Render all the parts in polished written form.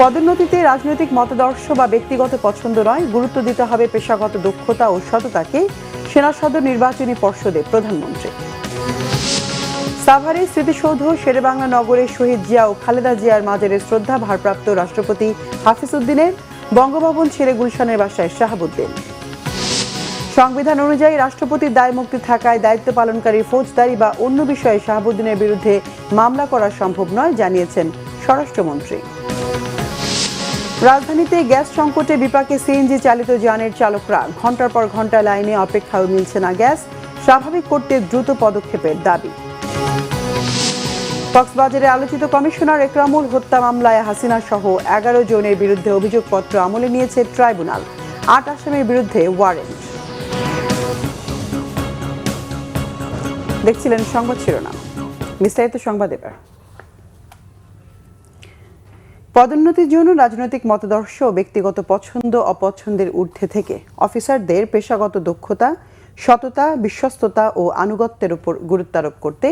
পদোন্নতিতে রাজনৈতিক মতাদর্শ বা ব্যক্তিগত পছন্দ নয়, গুরুত্ব দিতে হবে পেশাগত দক্ষতা ও সততাকে, সেনা সদর নির্বাচনী পর্ষদে প্রধানমন্ত্রী। সাভারে স্মৃতিসৌধ শেরেবাংলা নগরে শহীদ জিয়া ও খালেদা জিয়ার মাজারে শ্রদ্ধা ভারপ্রাপ্ত রাষ্ট্রপতি হাফিজ উদ্দিনের। বঙ্গভবন ছেড়ে গুলশানের বাসায় শাহাবুদ্দিন। সংবিধান অনুযায়ী রাষ্ট্রপতির দায়মুক্তি থাকায় দায়িত্ব পালনকারী ফৌজদারি বা অন্য বিষয়ে শাহাবুদ্দিনের বিরুদ্ধে মামলা করা সম্ভব নয়, জানিয়েছেন স্বরাষ্ট্রমন্ত্রী। রাজধানীতে গ্যাস সংকটে বিপাকে সিএনজি চালিত যানের চালকরা, ঘন্টার পর ঘন্টা লাইনে অপেক্ষাও মিলছে না গ্যাস, স্বাভাবিক করতে দ্রুত পদক্ষেপের দাবি। কক্সবাজারে আলোচিত কমিশনার একরামুল হত্যা মামলায় হাসিনা সহ 11 জনের বিরুদ্ধে অভিযোগপত্র আমলে নিয়েছে ট্রাইব্যুনাল, 8 আসামির বিরুদ্ধে ওয়ারেন্ট। দেখছিলেন সংবাদ শিরোনাম, বিস্তারিত সংবাদ এবার। পদোন্নতির জন্য রাজনৈতিক মতাদর্শ ও ব্যক্তিগত পছন্দ অপছন্দের ঊর্ধ্বে থেকে অফিসারদের পেশাগত দক্ষতা, সততা, বিশ্বস্ততা ও আনুগত্যের উপর গুরুত্বারোপ করতে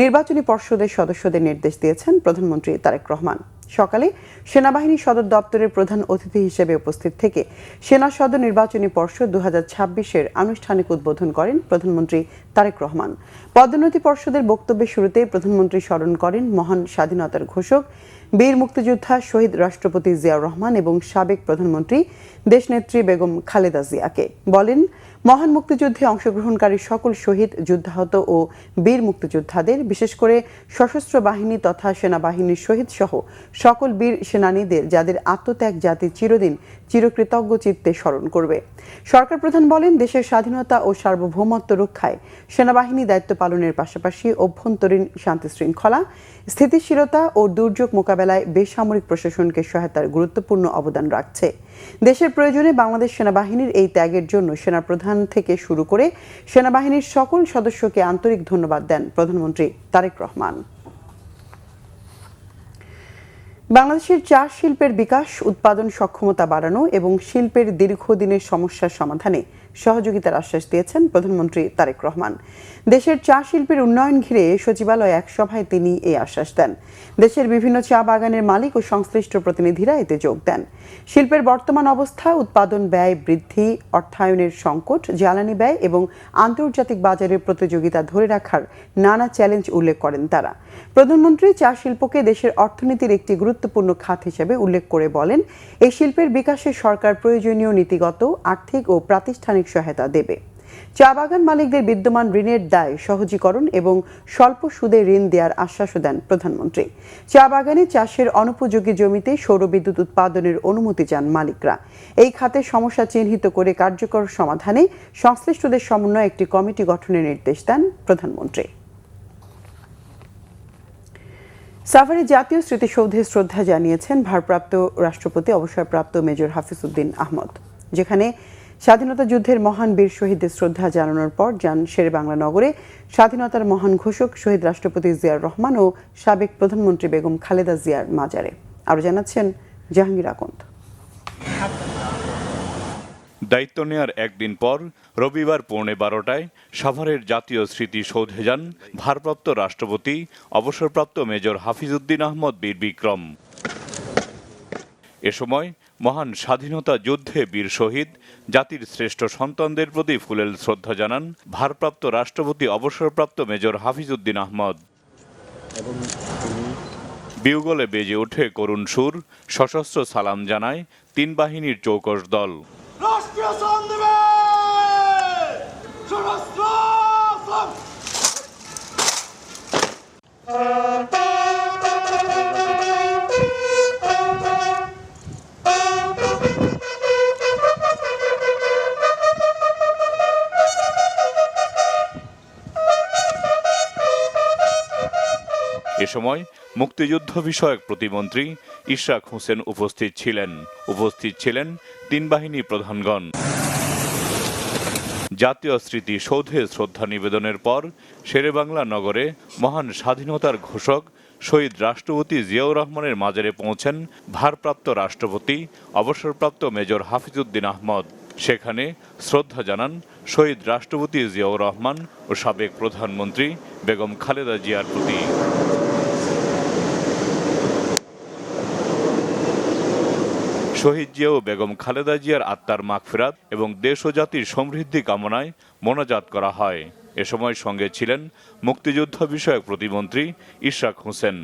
নির্বাচনী পর্ষদের সদস্যদের নির্দেশ দিয়েছেন প্রধানমন্ত্রী তারেক রহমান। সকালে সেনাবাহিনী সদর দপ্তরের প্রধান অতিথি হিসেবে উপস্থিত থেকে সেনা সদর নির্বাচনী পর্ষদ 2026-এর আনুষ্ঠানিক উদ্বোধন করেন প্রধানমন্ত্রী তারেক রহমান। পদোন্নতি পর্ষদের বক্তব্যের শুরুতে প্রধানমন্ত্রী স্মরণ করেন মহান স্বাধীনতার ঘোষক, বীর মুক্তিযোদ্ধা শহীদ রাষ্ট্রপতি জিয়াউর রহমান এবং সাবেক প্রধানমন্ত্রী দেশনেত্রী বেগম খালেদা জিয়াকে। বলেন, মহান মুক্তিযুদ্ধে অংশগ্রহণকারী সকল শহীদ, যুদ্ধাহত ও বীর মুক্তিযোদ্ধাদের, বিশেষ করে সশস্ত্র বাহিনী তথা সেনাবাহিনীর শহীদ সহ সকল বীর সেনানীদের, যাদের আত্মত্যাগ জাতি চিরদিন চিরকৃতজ্ঞ চিত্তে স্মরণ করবে। সরকার প্রধান বলেন, দেশের স্বাধীনতা ও সার্বভৌমত্ব রক্ষায় সেনাবাহিনী দায়িত্ব পালনের পাশাপাশি অভ্যন্তরীণ শান্তি শৃঙ্খলা, স্থিতিশীলতা ও দুর্যোগ মোকাবেলায় বেসামরিক প্রশাসনকে সহায়তার গুরুত্বপূর্ণ অবদান রাখছে। দেশের প্রয়োজনে বাংলাদেশ সেনাবাহিনীর এই ত্যাগের জন্য সেনাপ্রধান থেকে শুরু করে সেনাবাহিনীর সকল সদস্যকে আন্তরিক ধন্যবাদ দেন প্রধানমন্ত্রী তারেক রহমান। বাংলাদেশের চা শিল্পের বিকাশ, উৎপাদন সক্ষমতা বাড়ানো এবং শিল্পের দীর্ঘদিনের সমস্যার সমাধানে সহযোগিতার আশ্বাস দিয়েছেন প্রধানমন্ত্রী তারেক রহমান। দেশের চা শিল্পের উন্নয়ন ঘিরে সচিবালয়ে এক সভায় তিনি এই আশ্বাস দেন। দেশের বিভিন্ন চা বাগানের মালিক ও সংশ্লিষ্ট প্রতিনিধিরা এতে যোগ দেন। শিল্পের বর্তমান অবস্থা, উৎপাদন ব্যয় বৃদ্ধি, অর্থায়নের সংকট, জ্বালানি ব্যয় এবং আন্তর্জাতিক বাজারের প্রতিযোগিতা ধরে রাখার নানা চ্যালেঞ্জ উল্লেখ করেন তারা। প্রধানমন্ত্রী চা শিল্পকে দেশের অর্থনীতির একটি গুরুত্বপূর্ণ খাত হিসেবে উল্লেখ করে বলেন, এই শিল্পের বিকাশে সরকার প্রয়োজনীয় নীতিগত, আর্থিক ও প্রাতিষ্ঠানিক সহায়তা দেবে। চা বাগান মালিকদের বিদ্যমান ঋণের দায় সহজীকরণ এবং স্বল্প সুদে ঋণ দেওয়ার আশ্বাসও দেন প্রধানমন্ত্রী। চা বাগানে চাষের অনুপযোগী জমিতে সৌরবিদ্যুৎ উৎপাদনের অনুমতি চান মালিকরা। এই খাতের সমস্যা চিহ্নিত করে কার্যকর সমাধানে সংশ্লিষ্টদের সমন্বয়ে একটি কমিটি গঠনের নির্দেশ দেন প্রধানমন্ত্রী। সাভারে জাতীয় স্মৃতিসৌধে শ্রদ্ধা জানিয়েছেন ভারপ্রাপ্ত রাষ্ট্রপতি অবসরপ্রাপ্ত মেজর হাফিজ উদ্দিন আহমদ, যেখানে স্বাধীনতা যুদ্ধের মহান বীর শহীদদের শ্রদ্ধা জানানোর পর যান শেরেবাংলা নগরে স্বাধীনতার মহান ঘোষক শহীদ রাষ্ট্রপতি জিয়াউর রহমান ও সাবেক প্রধানমন্ত্রী বেগম খালেদা জিয়ার মাজারে। আরও জানাচ্ছেন জাহাঙ্গীর আকন্দ। দায়িত্ব নেয়ার একদিন পর রবিবার পৌনে 12টায় সাভারের জাতীয় স্মৃতিসৌধে যান ভারপ্রাপ্ত রাষ্ট্রপতি অবসরপ্রাপ্ত মেজর হাফিজ উদ্দিন আহমদ বীর বিক্রম। এ সময় মহান স্বাধীনতা যুদ্ধে বীর শহীদ, জাতির শ্রেষ্ঠ সন্তানদের প্রতি ফুলেল শ্রদ্ধা জানান ভারপ্রাপ্ত রাষ্ট্রপতি অবসরপ্রাপ্ত মেজর হাফিজ উদ্দিন আহমদ। বিউগলে বেজে ওঠে করুণ সুর, সশস্ত্র সালাম জানায় 3 বাহিনীর চৌকস দল। এ সময় মুক্তিযুদ্ধ বিষয়ক প্রতিমন্ত্রী ইশরাক হোসেন উপস্থিত ছিলেন 3 বাহিনী প্রধানগণ। জাতীয় স্মৃতিসৌধে শ্রদ্ধা নিবেদনের পর শেরেবাংলা নগরে মহান স্বাধীনতার ঘোষক শহীদ রাষ্ট্রপতি জিয়াউর রহমানের মাজারে পৌঁছেন ভারপ্রাপ্ত রাষ্ট্রপতি অবসরপ্রাপ্ত মেজর হাফিজ উদ্দিন আহমদ। সেখানে শ্রদ্ধা জানান শহীদ রাষ্ট্রপতি জিয়াউর রহমান ও সাবেক প্রধানমন্ত্রী বেগম খালেদা জিয়ার প্রতি। শহীদ জিয়া ও বেগম খালেদা জিয়ার আত্মার মাগফিরাত এবং দেশ ও জাতির সমৃদ্ধি কামনায় মোনাজাত করা হয়। এ সময় সঙ্গে ছিলেন মুক্তিযুদ্ধ বিষয়ক প্রতিমন্ত্রী ইশরাক হোসেন।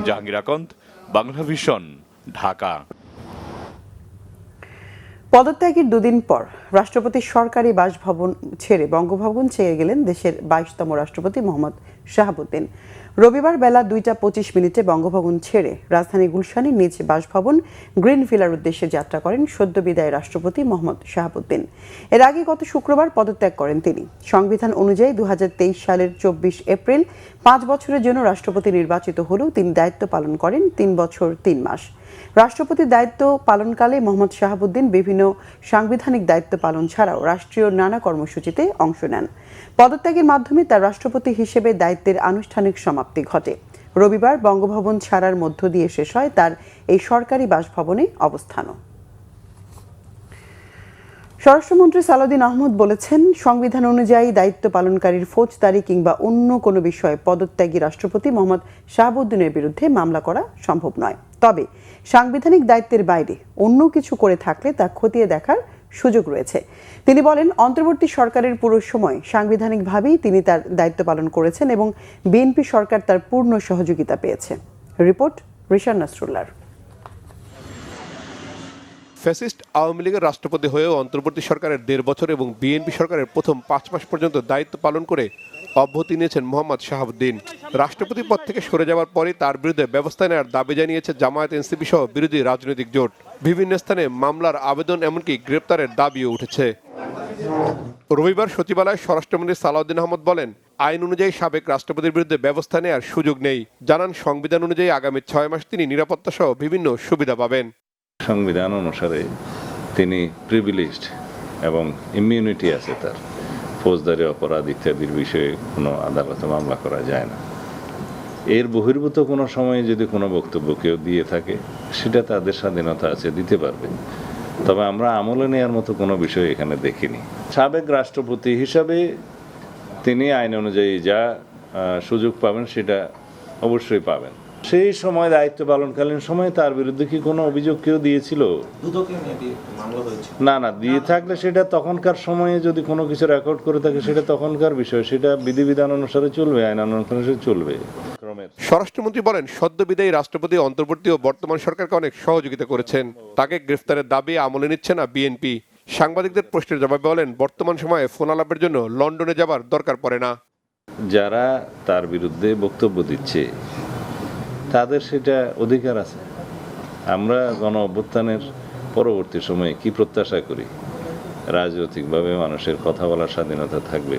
জাহাঙ্গীর আকন্দ, বাংলা ভিশন, ঢাকা। পদত্যাগের দুদিন পর রাষ্ট্রপতির সরকারি বাসভবন ছেড়ে বঙ্গভবন ছেড়ে গেলেন দেশের 22তম রাষ্ট্রপতি মোহাম্মদ শাহাবুদ্দিন। রবিবার বেলা 2টা 25 বঙ্গভবন ছেড়ে রাজধানী গুলশানের নিজ বাসভবন গ্রিন ভিলার উদ্দেশ্যে যাত্রা করেন সদ্য বিদায়ী রাষ্ট্রপতি মোহাম্মদ শাহাবুদ্দিন। এর আগে গত শুক্রবার পদত্যাগ করেন তিনি। সংবিধান অনুযায়ী 2023 সালের 24 এপ্রিল 5 বছরের জন্য রাষ্ট্রপতি নির্বাচিত হলেও তিনি দায়িত্ব পালন করেন 3 বছর 3 মাস। রাষ্ট্রপতির দায়িত্ব পালনকালে মোহাম্মদ শাহাবুদ্দিন বিভিন্ন সাংবিধানিক দায়িত্ব পালন ছাড়াও রাষ্ট্রীয় নানা কর্মসূচিতে অংশ নেন। পদত্যাগের মাধ্যমে তার রাষ্ট্রপতি হিসেবে দায়িত্বের আনুষ্ঠানিক সমাপ্তি ঘটে। রবিবার বঙ্গভবন ছাড়ার মধ্য দিয়ে শেষ হয় তার এই সরকারি বাসভবনে অবস্থানও। স্বরাষ্ট্রমন্ত্রী সালাউদ্দিন আহমদ বলেছেন, সংবিধান অনুযায়ী দায়িত্ব পালনকারীর ফৌজদারি কিংবা অন্য কোনো বিষয়ে পদত্যাগী রাষ্ট্রপতি মোহাম্মদ শাহাবুদ্দিনের বিরুদ্ধে মামলা করা সম্ভব নয়। তবে সাংবিধানিক দায়িত্বের বাইরে অন্য কিছু করে থাকলে তা খতিয়ে দেখার সুযোগ রয়েছে। তিনি বলেন, অন্তর্বর্তী সরকারের পুরো সময় সাংবিধানিকভাবেই তিনি তার দায়িত্ব পালন করেছেন এবং বিএনপি সরকার তার পূর্ণ সহযোগিতা পেয়েছে। রিপোর্ট রিশান নাসরুল্লাহর। ফ্যাসিস্ট আওয়ামী লীগের রাষ্ট্রপতি হয়েও অন্তর্বর্তী সরকারের 1.5 বছর এবং বিএনপি সরকারের প্রথম 5 মাস পর্যন্ত দায়িত্ব পালন করে অব্যাহতি নিয়েছেন মোহাম্মদ শাহাবুদ্দিন। রাষ্ট্রপতি পদ থেকে সরে যাওয়ার পরই তার বিরুদ্ধে ব্যবস্থা নেওয়ার দাবি জানিয়েছে জামায়াত এনসিপি সহ বিরোধী রাজনৈতিক জোট। বিভিন্ন স্থানে মামলার আবেদন এমনকি গ্রেপ্তারের দাবিও উঠেছে। রবিবার সচিবালয়ে স্বরাষ্ট্রমন্ত্রী সালাউদ্দিন আহমদ বলেন, আইন অনুযায়ী সাবেক রাষ্ট্রপতির বিরুদ্ধে ব্যবস্থা নেওয়ার সুযোগ নেই। জানান, সংবিধান অনুযায়ী আগামী 6 মাস তিনি নিরাপত্তা সহ বিভিন্ন সুবিধা পাবেন। সংবিধান অনুসারে তিনি প্রিভিলেজড এবং ইমিউনিটি আছে তার। ফৌজদারি অপরাধ ইত্যাদির বিষয়ে কোনো আদালতে মামলা করা যায় না। এর বহির্ভূত কোনো সময়ে যদি কোনো বক্তব্য কেউ দিয়ে থাকে সেটা তাদের স্বাধীনতা আছে, দিতে পারবে। তবে আমরা আমলে নেওয়ার মতো কোনো বিষয় এখানে দেখিনি। সাবেক রাষ্ট্রপতি হিসাবে তিনি আইন অনুযায়ী যা সুযোগ পাবেন সেটা অবশ্যই পাবেন। সেই সময় দায়িত্ব পালনকালীন সময় তার বিরুদ্ধে কি কোনো অভিযোগ কেউ দিয়েছিল? না, দিয়ে থাকলে সেটা তখনকার সময়ে যদি কোনো কিছু রেকর্ড করে থাকে সেটা তখনকার বিষয়, সেটা বিধিবিধান অনুসারে চলবে, আইন অনুসারে চলবে। স্বরাষ্ট্রমন্ত্রী বলেন, সদ্য বিদায়ী রাষ্ট্রপতি অন্তর্বর্তী ও বর্তমান সরকারকে অনেক সহযোগিতা করেছেন। তাকে গ্রেফতারের দাবি আমলে নিচ্ছে না বিএনপি। সাংবাদিকদের প্রশ্নের জবাবে বলেন, বর্তমান সময়ে ফোন আলাপের জন্য লন্ডনে যাবার দরকার পড়ে না। যারা তার বিরুদ্ধে বক্তব্য দিচ্ছে তাদের সেটা অধিকার আছে। আমরা গণ অভ্যুত্থানের পরবর্তী সময়ে কি প্রত্যাশা করি? রাজনৈতিকভাবে মানুষের কথা বলার স্বাধীনতা থাকবে,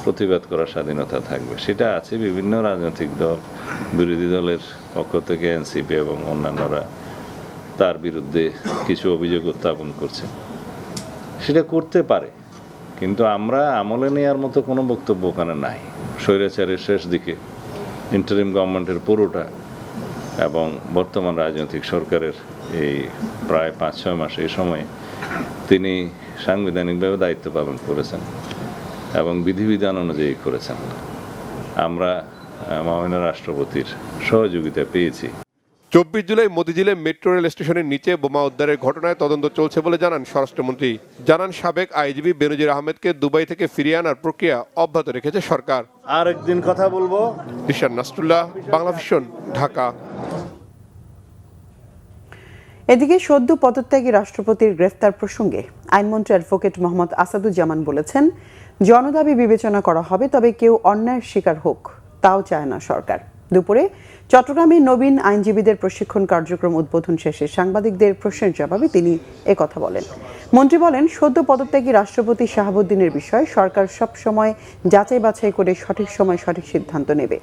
প্রতিবাদ করার স্বাধীনতা থাকবে, সেটা আছে। বিভিন্ন রাজনৈতিক দল, বিরোধী দলের পক্ষ থেকে এনসিপি এবং অন্যান্যরা তার বিরুদ্ধে কিছু অভিযোগ উত্থাপন করছে, সেটা করতে পারে, কিন্তু আমরা আমলে নেওয়ার মতো কোনো বক্তব্য ওখানে নাই। স্বৈরাচারের শেষ দিকে ইন্টারিম গভর্নমেন্টের পুরোটা এবং বর্তমান রাজনৈতিক সরকারের এই প্রায় 5-6 মাস এই সময়ে তিনি সাংবিধানিকভাবে দায়িত্ব পালন করেছেন এবং বিধিবিধান অনুযায়ী করেছেন। আমরা মাননীয় রাষ্ট্রপতির সহযোগিতা পেয়েছি। 24 জুলাই মতিঝিলে মেট্রো রেল স্টেশনের নিচে বোমা উদ্ধারের ঘটনায় তদন্ত চলছে বলে জানান স্বরাষ্ট্রমন্ত্রী। জানান, সাবেক আইজিপি বেনজির আহমেদকে দুবাই থেকে ফিরিয়ে আনার প্রক্রিয়া অব্যাহত রেখেছে সরকার। আরেকদিন কথা বলবো। রিশান নাসরুল্লাহ, বাংলা ভিশন, ঢাকা। এদিকে সদ্য পদত্যাগী রাষ্ট্রপতির গ্রেফতার প্রসঙ্গে আইনমন্ত্রী অ্যাডভোকেট মোহাম্মদ আসাদুজ্জামান বলেছেন, জনদাবি বিবেচনা করা হবে, তবে কেউ অন্যায়ের শিকার হোক তাও চায় না সরকার। দুপুরে চট্টগ্রামে নবীন আইনজীবীদের প্রশিক্ষণ কার্যক্রম উদ্বোধন শেষে সাংবাদিকদের প্রশ্নের জবাবে তিনি একথা বলেন। মন্ত্রী বলেন, সদ্য পদত্যাগী রাষ্ট্রপতি শাহাবুদ্দিনের বিষয়ে সরকার সব সময় যাচাই বাছাই করে সঠিক সময় সঠিক সিদ্ধান্ত নেবে।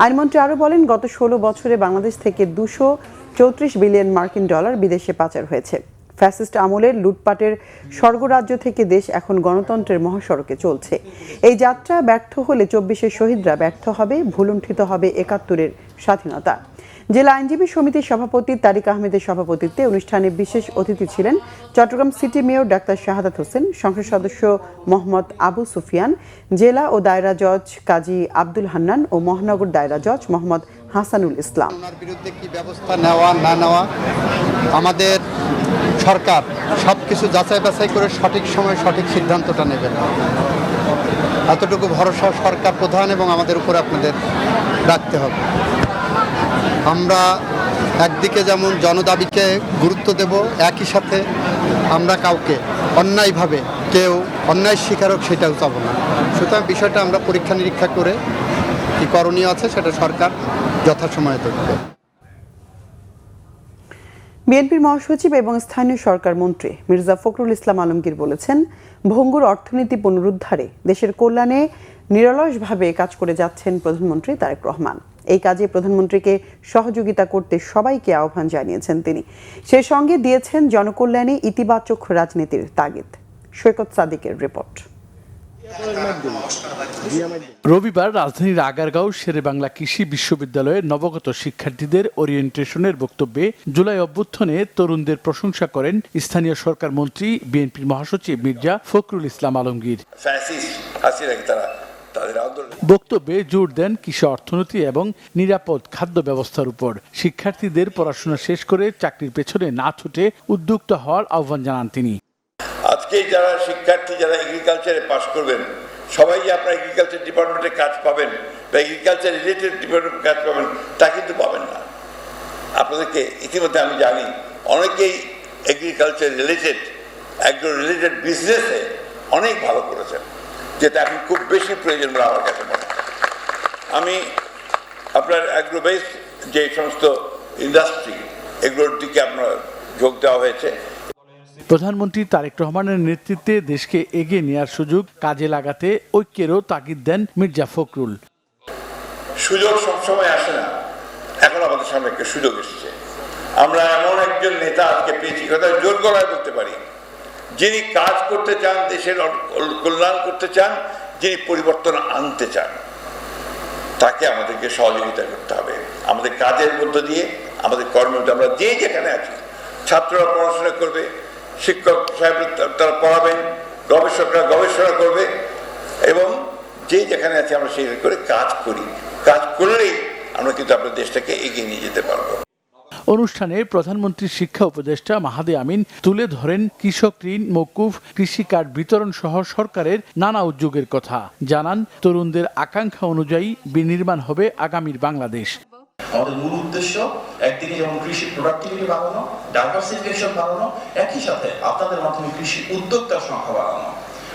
আইনমন্ত্রী আরও বলেন, গত 16 বছরে বাংলাদেশ থেকে 234 বিলিয়ন মার্কিন ডলার বিদেশে পাচার হয়েছে। ফ্যাসিস্ট আমলের লুটপাটের স্বর্গরাজ্য থেকে দেশ এখন গণতন্ত্রের মহাসড়কে চলছে। এই যাত্রা ব্যর্থ হলে 24-এর শহীদরা ব্যর্থ হবে, ভুলুণ্ঠিত হবে 71-এর স্বাধীনতা। জেলা আইনজীবী সমিতির সভাপতি তারিক আহমেদের সভাপতিত্বে অনুষ্ঠানে বিশেষ অতিথি ছিলেন Chittagong city mayor doctor Shahadat Hossain, সংসদ সদস্য মোহাম্মদ আবু সুফিয়ান, জেলা ও দায়রা জজ কাজী আব্দুল হান্নান ও মহানগর দায়রা জজ মোহাম্মদ হাসানুল ইসলাম। ওনার বিরুদ্ধে কি ব্যবস্থা নেওয়া না নেওয়া আমাদের সরকার সবকিছু যাচাই বাছাই করে সঠিক সময়ে সঠিক সিদ্ধান্তটা নেবেন, এতটুকু ভরসা সরকার প্রধান এবং আমাদের উপরে আপনাদের রাখতে হবে। আমরা একদিকে যেমন জনদাবিকে গুরুত্ব দেব, একই সাথে আমরা কাউকে অন্যায়ভাবে কেউ অন্যায় স্বীকারক সেটাও চাব না। সুতরাং বিষয়টা আমরা পরীক্ষা নিরীক্ষা করে কি করণীয় আছে সেটা সরকার যথাসময়ে দেখবে। বিএনপির মহাসচিব এবং স্থানীয় সরকার মন্ত্রী মির্জা ফখরুল ইসলাম আলমগীর বলেছেন, ভঙ্গুর অর্থনীতি পুনরুদ্ধারে দেশের কল্যাণে নিরলসভাবে কাজ করে যাচ্ছেন প্রধানমন্ত্রী তারেক রহমান। এই কাজে প্রধানমন্ত্রীকে সহযোগিতা করতে সবাইকে আহ্বান জানিয়েছেন তিনি। সেই সঙ্গে দিয়েছেন জনকল্যাণে ইতিবাচক রাজনীতির তাগিদ। সৈকত সাদিকের রিপোর্ট। রবিবার রাজধানীর আগারগাঁও শেরেবাংলা কৃষি বিশ্ববিদ্যালয়ের নবাগত শিক্ষার্থীদের ওরিয়েন্টেশনের বক্তব্যে জুলাই অভ্যুত্থানে তরুণদের প্রশংসা করেন স্থানীয় সরকার মন্ত্রী বিএনপির মহাসচিব মির্জা ফখরুল ইসলাম আলমগীর। বক্তব্যে জোর দেন কৃষি অর্থনীতি এবং নিরাপদ খাদ্য ব্যবস্থার উপর। শিক্ষার্থীদের পড়াশোনা শেষ করে চাকরির পেছনে না ছুটে উদ্যোক্তা হওয়ার আহ্বান জানান তিনি। আজকে যারা শিক্ষার্থী যারা এগ্রিকালচারে পাশ করবেন সবাই যে আপনার এগ্রিকালচার ডিপার্টমেন্টে কাজ পাবেন বা এগ্রিকালচার রিলেটেড ডিপার্টমেন্টে কাজ পাবেন তা কিন্তু পাবেন না। আপনাদেরকে ইতিমধ্যে আমি জানি অনেকেই এগ্রিকালচার রিলেটেড অ্যাগ্রো রিলেটেড বিজনেসে অনেক ভালো করেছেন, যেটা এখন খুব বেশি প্রয়োজন বলে আমার কাছে মনে হয়। আমি আপনার অ্যাগ্রো বেসড যে সমস্ত ইন্ডাস্ট্রি এগুলোর দিকে আপনার যোগ দেওয়া হয়েছে। প্রধানমন্ত্রী তারেক রহমানের নেতৃত্বে দেশকে এগিয়ে নেওয়ার সুযোগ কাজে লাগাতে ঐক্যেরও তাগিদ দেন মির্জা ফখরুল। সুযোগ সবসময় আসে না, এখন আমাদের সামনে একটা সুযোগ এসেছে। আমরা এমন একজন নেতা আজকে পেয়েছি, কথা জোর গলায় বলতে পারি, যিনি কাজ করতে চান, দেশের কল্যাণ করতে চান, যিনি পরিবর্তন আনতে চান। তাকে আমাদেরকে সহযোগিতা করতে হবে আমাদের কাজের মধ্য দিয়ে, আমাদের কর্মের মধ্যে। আমরা যে যেখানে আছি, ছাত্ররা পড়াশোনা করবে, শিক্ষক সাহেব তারা পড়াবেন, গবেষকরা গবেষণা করবে, এবং যে যেখানে আছে আমরা সেই করে কাজ করি। কাজ করলেই আমরা কিন্তু আপনার দেশটাকে এগিয়ে নিয়ে যেতে পারবো। অনুষ্ঠানে প্রধানমন্ত্রীর শিক্ষা উপদেষ্টা মাহাদি আমিন তুলে ধরেন কৃষক ঋণ মওকুফ, কৃষি কার্ড বিতরণ সহ সরকারের নানা উদ্যোগের কথা। জানান, তরুণদের আকাঙ্ক্ষা অনুযায়ী বিনির্মাণ হবে আগামীর বাংলাদেশ। আমাদের মূল উদ্দেশ্য একদিকে যেমন কৃষি প্রোডাক্টিভিটি বাড়ানো, ডাইভার্সিফিকেশন বাড়ানো, একই সাথে আপনাদের মাধ্যমে কৃষি উদ্যোক্তার সংখ্যা বাড়ানো।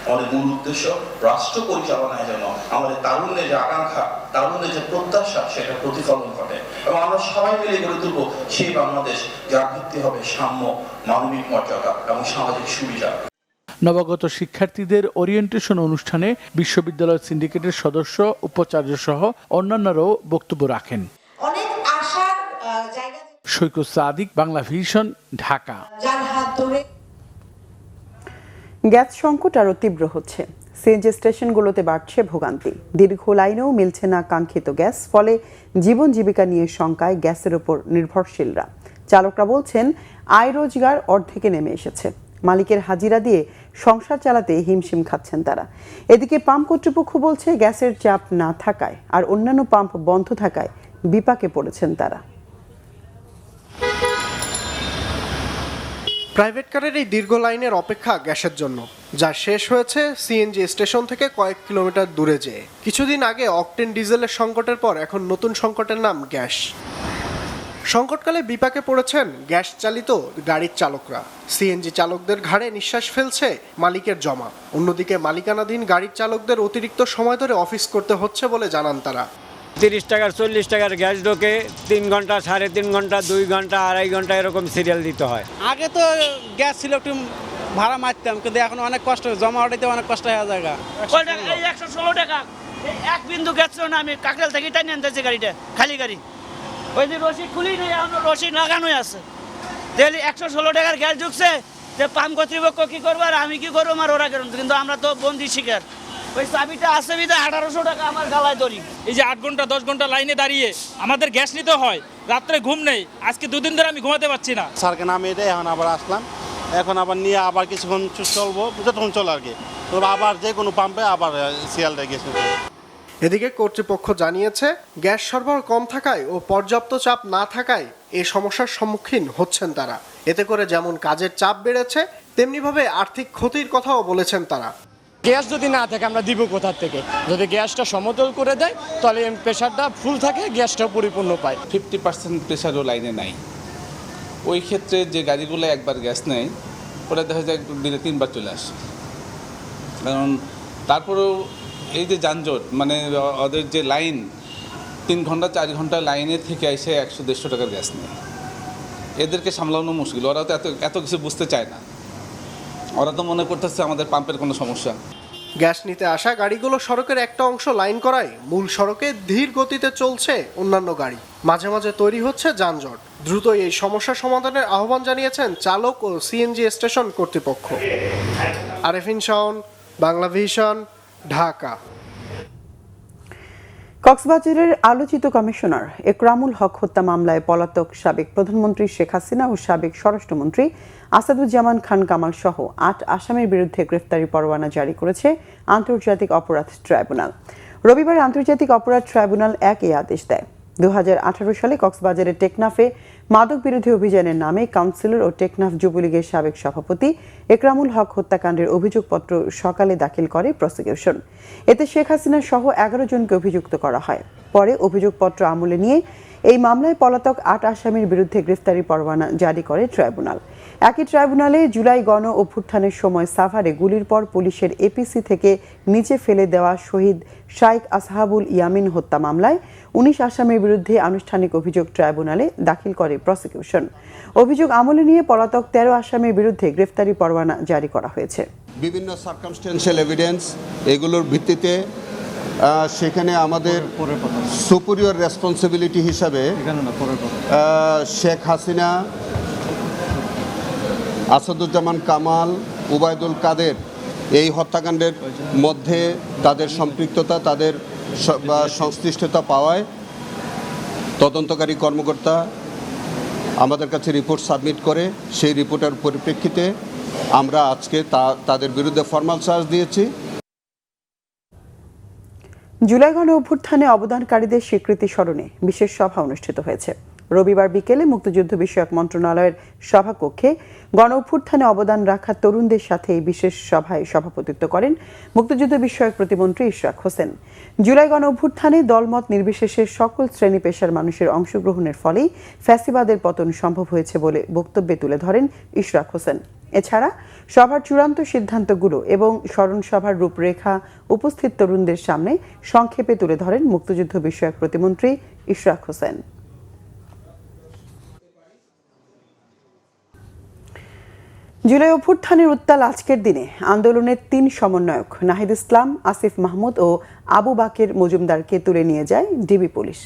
আমাদের মূল উদ্দেশ্য রাষ্ট্র পরিচালনায় যেন আমাদের তারুণ্যের যে আকাঙ্ক্ষা, তারুণ্যের যে প্রত্যাশা, সেটা প্রতিফলন ঘটে এবং আমরা সবাই মিলে গড়ে তুলব সেই বাংলাদেশ যার ভিত্তি হবে সাম্য, মানবিক মর্যাদা এবং সামাজিক সুবিধা। নবাগত শিক্ষার্থীদের ওরিয়েন্টেশন অনুষ্ঠানে বিশ্ববিদ্যালয় সিন্ডিকেটের সদস্য, উপাচার্য সহ অন্যান্যরাও বক্তব্য রাখেন। সৈকত সাদিক, বাংলা ভিশন, ঢাকা। গ্যাস সংকট আরও তীব্র হচ্ছে। সিএনজি স্টেশনগুলোতে বাড়ছে ভোগান্তি। দীর্ঘ লাইনেও মিলছে না কাঙ্ক্ষিত গ্যাস, ফলে জীবন জীবিকা নিয়ে শঙ্কায় গ্যাসের ওপর নির্ভরশীলরা। চালকরা বলছেন, আয় রোজগার অর্ধেকে নেমে এসেছে। মালিকের হাজিরা দিয়ে সংসার চালাতে হিমশিম খাচ্ছেন তারা। এদিকে পাম্প কর্তৃপক্ষ বলছে, গ্যাসের চাপ না থাকায় আর অন্যান্য পাম্প বন্ধ থাকায় বিপাকে পড়েছেন তারা। প্রাইভেট কারের এই দীর্ঘ লাইনের অপেক্ষা গ্যাসের জন্য, যা শেষ হয়েছে সিএনজি স্টেশন থেকে কয়েক কিলোমিটার দূরে যেয়ে। কিছুদিন আগে অকটেন ডিজেলের সংকটের পর এখন নতুন সংকটের নাম গ্যাস। সংকটকালে বিপাকে পড়েছেন গ্যাস চালিত গাড়ির চালকরা। সিএনজি চালকদের ঘাড়ে নিঃশ্বাস ফেলছে মালিকের জমা। অন্যদিকে মালিকানাধীন গাড়ির চালকদের অতিরিক্ত সময় ধরে অফিস করতে হচ্ছে বলে জানান তারা। 30 টাকার 40 টাকার গ্যাস ঢোকে, 3 ঘন্টা, 3.5 ঘন্টা, 2 ঘন্টা, 2.5 ঘন্টা এরকম সিরিয়াল দিতে হয়। আগে তো গ্যাস ছিল একটু ভাড়া মারতাম, কিন্তু এখন অনেক কষ্ট, জমা ওঠাইতে অনেক কষ্ট হয়ে যায়। 116 টাকা এক বিন্দু গ্যাস ছিল না, আমি কাকরাইল থেকে টাইনে আনতেছি গাড়িটা, খালি গাড়ি। ওই যে রশি খুলি নেই, এখন রশি লাগানোই আছে। তাহলে 116 টাকার গ্যাস ঢুকছে, যে পাম্প কর্তৃপক্ষ কি করবো আর আমি কি করবো আর ওরা কেন, কিন্তু আমরা তো বন্দি শিকার। ওই চাবিটা আছে বিধা 1800 টাকা আমার গালায় ধরি। এই যে 8 ঘন্টা 10 ঘন্টা লাইনে দাঁড়িয়ে আমাদের গ্যাস নিতে হয়, রাত্রে ঘুম নেই, আজকে 2 দিন ধরে আমি ঘুমাতে পারছি না। স্যারকে নামিয়ে দেয়, এখন আবার আসলাম, এখন আবার নিয়ে আবার কিছুক্ষণ চলবো, যতক্ষণ চলে আর কি, তো আবার যে কোনো পাম্পে আবার সিয়ালটা গেছে। এদিকে কর্তৃপক্ষ জানিয়েছে গ্যাস সরবরাহ কম থাকায় ও পর্যাপ্ত চাপ না থাকায় এই সমস্যার সম্মুখীন হচ্ছেন তারা। এতে করে যেমন কাজের চাপ বেড়েছে, তেমনিভাবে আর্থিক ক্ষতির কথাও বলেছেন তারা। গ্যাস যদি না থাকে আমরা দিব কোথা থেকে? যদি গ্যাসটা সমতল করে দেয় তাহলে প্রেশারটা ফুল থাকে, গ্যাসটাও পরিপূর্ণ পায়। 50% প্রেশারও লাইনে নাই। ওই ক্ষেত্রে যে গাড়িগুলো একবার গ্যাস নেয় ওটা দেখা যায় দিনে 3 বার চলে আসে। কারণ তারপরেও এই যে যানজট, মানে ওদের যে লাইন 3 ঘন্টা 4 ঘন্টা লাইনের থেকে এসে 100-150 টাকার গ্যাস নেয়, এদেরকে সামলানো মুশকিল। ওরা তো এত কিছু বুঝতে চায় না, ওরা তো মনে করতেছে আমাদের পাম্পের কোনো সমস্যা। গ্যাস নিতে আসা গাড়িগুলো সড়কের একটা অংশ লাইন করায় মূল সড়কে ধীর গতিতে চলছে অন্যান্য গাড়ি, মাঝে মাঝে তৈরি হচ্ছে যানজট। দ্রুত এই সমস্যা সমাধানের আহ্বান জানিয়েছেন চালক ও সিএনজি স্টেশন কর্তৃপক্ষ। আরেফিন শাওন, বাংলা ভিশন, ঢাকা। কক্সবাজারের আলোচিত কমিশনার একরামুল হক হত্যা মামলায় পলাতক সাবেক প্রধানমন্ত্রী শেখ হাসিনা ও সাবেক স্বরাষ্ট্রমন্ত্রী আসাদুজ্জামান খান কামাল সহ 8 আসামির বিরুদ্ধে গ্রেফতারি পরোয়ানা জারি করেছে আন্তর্জাতিক অপরাধ ট্রাইব্যুনাল। রবিবার আন্তর্জাতিক অপরাধ ট্রাইব্যুনাল এই আদেশ দেয়। 2018 সালে কক্সবাজারের টেকনাফে মাদক বিরোধী অভিযানের নামে কাউন্সিলর ও টেকনাফ যুবলীগের সাবেক সভাপতি একরামুল হক হত্যাকাণ্ডের অভিযোগপত্র সকালে দাখিল করে প্রসিকিউশন। এতে শেখ হাসিনা সহ 11 জনকে অভিযুক্ত করা হয়। পরে অভিযোগপত্র আমলে নিয়ে এই মামলায় পলাতক 8 আসামির বিরুদ্ধে গ্রেফতারি পরোয়ানা জারি করে ট্রাইব্যুনাল। একই ট্রাইব্যুনালে জুলাই গণ অভ্যুত্থানের সময় সাভারে গুলির পর পুলিশের এপিসি থেকে নিচে ফেলে দেওয়া শহীদ শাইখ আসহাবুল ইয়ামিন হত্যা মামলায় 19 আসামির বিরুদ্ধে আনুষ্ঠানিক অভিযোগ ট্রাইব্যুনালে দাখিল করে প্রসিকিউশন। অভিযোগ আমলে নিয়ে পলাতক 13 আসামির বিরুদ্ধে গ্রেফতারি পরোয়ানা জারি করা হয়েছে। বিভিন্ন সার্কামস্টেন্সিয়াল এভিডেন্স এগুলোর ভিত্তিতে সেখানে আমাদের সুপিরিয়র রেসপন্সিবিলিটি হিসাবে শেখ হাসিনা, আসাদুজ্জামান কামাল, উবায়দুল কাদের এই হত্যাকাণ্ডের মধ্যে তাদের সম্পৃক্ততা, তাদের সংশ্লিষ্টতা পাওয়ায় তদন্তকারী কর্মকর্তা আমাদের কাছে রিপোর্ট সাবমিট করে সেই রিপোর্টের পরিপ্রেক্ষিতে আমরা আজকে তাদের বিরুদ্ধে ফরমাল চার্জ দিয়েছি। জুলাই গণ অভ্যুত্থানে অবদানকারীদের স্বীকৃতি স্মরণে বিশেষ সভা অনুষ্ঠিত হয়েছে। রবিবার বিকেলে মুক্তিযুদ্ধ বিষয়ক মন্ত্রণালয়ের সভাকক্ষে গণ অভ্যুত্থানে অবদান রাখা তরুণদের সাথে এই বিশেষ সভায় সভাপতিত্ব করেন মুক্তিযুদ্ধ বিষয়ক প্রতিমন্ত্রী ইশরাক হোসেন। জুলাই গণ অভ্যুত্থানে দলমত নির্বিশেষে সকল শ্রেণী পেশার মানুষের অংশগ্রহণের ফলেই ফ্যাসিবাদের পতন সম্ভব হয়েছে বলে বক্তব্যে তুলে ধরেন ইশরাক হোসেন। এছাড়া সভার চূড়ান্ত সিদ্ধান্তগুলো এবং স্মরণ সভার রূপরেখা উপস্থিত তরুণদের সামনে সংক্ষেপে তুলে ধরেন মুক্তিযুদ্ধ বিষয়ক প্রতিমন্ত্রী ইশরাক হোসেন। জুলাই অভ্যুত্থানের উত্তাল আজকের দিনে আন্দোলনের 3 সমন্বয়ক নাহিদ ইসলাম, আসিফ মাহমুদ ও আবু বাকের মজুমদারকে তুলে নিয়ে যায় ডিবি পুলিশ।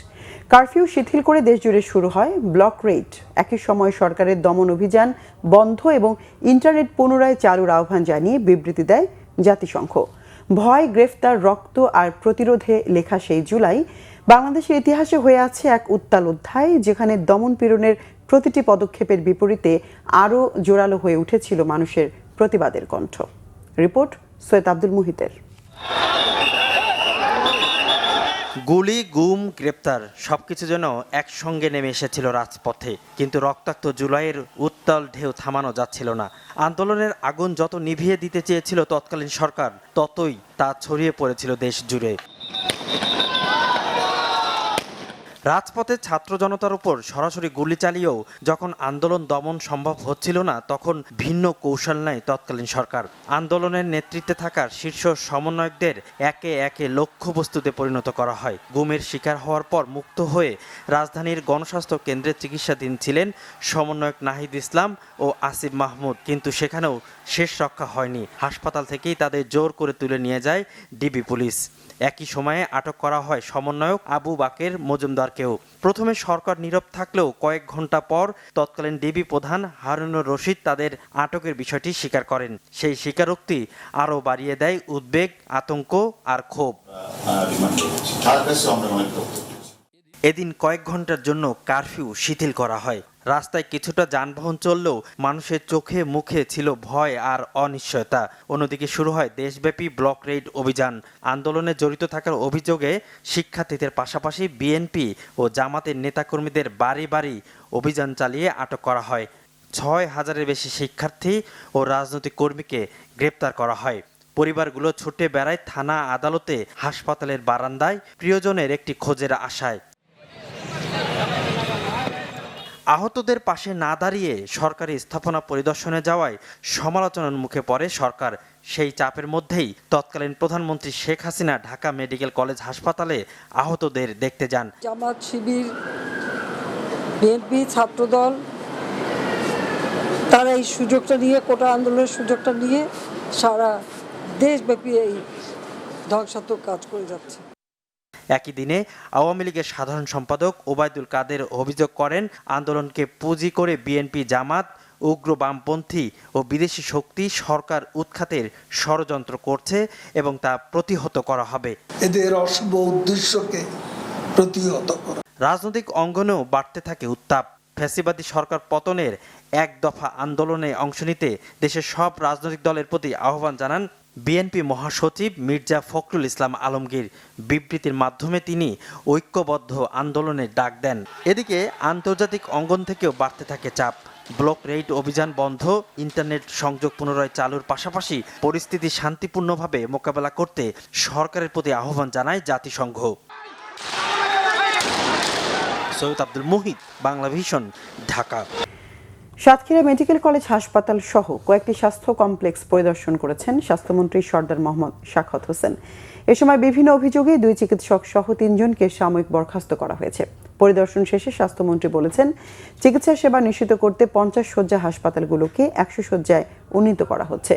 কারফিউ শিথিল করে দেশজুড়ে শুরু হয় ব্লক রেড। একই সময় সরকারের দমন অভিযান বন্ধ এবং ইন্টারনেট পুনরায় চালুর আহ্বান জানিয়ে বিবৃতি দেয় জাতিসংঘ। ভয়, গ্রেফতার, রক্ত আর প্রতিরোধে লেখা সেই জুলাই বাংলাদেশের ইতিহাসে হয়ে আছে এক উত্তাল অধ্যায়, যেখানে দমন পীড়নের প্রতিটি পদক্ষেপের বিপরীতে আরও জোরালো হয়ে উঠেছিল মানুষের প্রতিবাদের কণ্ঠ। রিপোর্ট সৈয়দ আব্দুল মুহিতের। গুলি, গুম, গ্রেপ্তার সবকিছু যেন একসঙ্গে নেমে এসেছিল রাজপথে, কিন্তু রক্তাক্ত জুলাইয়ের উত্তাল ঢেউ থামানো যাচ্ছিল না। আন্দোলনের আগুন যত নিভিয়ে দিতে চেয়েছিল তৎকালীন সরকার, ততই তা ছড়িয়ে পড়েছিল দেশ জুড়ে। রাজপথে ছাত্র জনতার উপর সরাসরি গুলি চালিয়েও যখন আন্দোলন দমন সম্ভব হচ্ছিল না, তখন ভিন্ন কৌশল নেয় তৎকালীন সরকার। আন্দোলনের নেতৃত্বে থাকার শীর্ষ সমন্বয়কদের একে একে লক্ষ্যবস্তুতে পরিণত করা হয়। গুমের শিকার হওয়ার পর মুক্ত হয়ে রাজধানীর গণস্বাস্থ্য কেন্দ্রে চিকিৎসাধীন ছিলেন সমন্বয়ক নাহিদ ইসলাম ও আসিফ মাহমুদ, কিন্তু সেখানেও শেষ রক্ষা হয়নি। হাসপাতাল থেকেই তাদের জোর করে তুলে নিয়ে যায় ডিবি পুলিশ। একই সময়ে আটক করা হয় সমন্বয়ক আবু বাকের মজুমদারকে। কেউ। প্রথমে সরকার নীরব থাকলেও কয়েক ঘন্টা পর তৎকালীন ডিবি প্রধান হারুনুর রশিদ তাদের আটকের বিষয়টি স্বীকার করেন। সেই স্বীকারোক্তি আরও বাড়িয়ে দেয় উদ্বেগ, আতঙ্ক আর ক্ষোভ। এদিন কয়েক ঘন্টার জন্য কারফিউ শিথিল করা হয়। রাস্তায় কিছুটা যানবাহন চললেও মানুষের চোখে মুখে ছিল ভয় আর অনিশ্চয়তা। অন্যদিকে শুরু হয় দেশব্যাপী ব্লক রেইড অভিযান। আন্দোলনে জড়িত থাকার অভিযোগে শিক্ষার্থীদের পাশাপাশি বিএনপি ও জামাতের নেতাকর্মীদের বাড়ি বাড়ি অভিযান চালিয়ে আটক করা হয়। ৬,০০০-এর বেশি শিক্ষার্থী ও রাজনৈতিক কর্মীকে গ্রেপ্তার করা হয়। পরিবারগুলো ছুটে বেড়ায় থানা, আদালতে, হাসপাতালের বারান্দায় প্রিয়জনের একটি খোঁজের আশায়। আহতদের পাশে না দাঁড়িয়ে সরকারি স্থাপনা পরিদর্শনে যাওয়ায় সমালোচনার মুখে পড়ে সরকার। সেই চাপের মধ্যেই তৎকালীন প্রধানমন্ত্রী শেখ হাসিনা ঢাকা মেডিকেল কলেজ হাসপাতালে আহতদের দেখতে যান। জামাত, শিবির, বিএনপি, ছাত্রদল তারা এই সুযোগটা নিয়ে, কোটা আন্দোলনের সুযোগটা নিয়ে সারা দেশব্যাপী এই ধ্বংসাত্মক কাজ করে যাচ্ছে। একই দিনে আওয়ামী লীগের সাধারণ সম্পাদক ওবায়দুল কাদের অভিযোগ করেন, আন্দোলনকে পুঁজি করে বিএনপি, জামাত, উগ্র বামপন্থী ও বিদেশি শক্তি সরকার উৎখাতের ষড়যন্ত্র করছে এবং তা প্রতিহত করা হবে। এদের অশুভ উদ্দেশ্যকে প্রতিহত করা। রাজনৈতিক অঙ্গনেও বাড়তে থাকে উত্তাপ। ফ্যাসিবাদী সরকার পতনের এক দফা আন্দোলনে অংশ নিতে দেশের সব রাজনৈতিক দলের প্রতি আহ্বান জানান বিএনপি মহাসচিব মির্জা ফখরুল ইসলাম আলমগীর। বিবৃতির মাধ্যমে তিনি ঐক্যবদ্ধ আন্দোলনের ডাক দেন। এদিকে আন্তর্জাতিক অঙ্গন থেকেও বাড়তে থাকে চাপ। ব্লক রেইড অভিযান বন্ধ, ইন্টারনেট সংযোগ পুনরায় চালুর পাশাপাশি পরিস্থিতি শান্তিপূর্ণভাবে মোকাবেলা করতে সরকারের প্রতি আহ্বান জানায় জাতিসংঘ। Syed Abdul Muhit, Bangla Vision, Dhaka. Satkhira Medical College হাসপাতাল সহ কয়েকটি স্বাস্থ্য কমপ্লেক্স পরিদর্শন করেছেন স্বাস্থ্যমন্ত্রী সরদার মোহাম্মদ সাখাওয়াত হোসেন। এ সময় বিভিন্ন অভিযোগে 2 চিকিৎসক সহ 3 জনকে সাময়িক বরখাস্ত করা হয়েছে। পরিদর্শন শেষে স্বাস্থ্যমন্ত্রী বলেছেন, চিকিৎসা সেবা নিশ্চিত করতে 50 শয্যা হাসপাতালগুলোকে 100 শয্যায় উন্নীত করা হচ্ছে।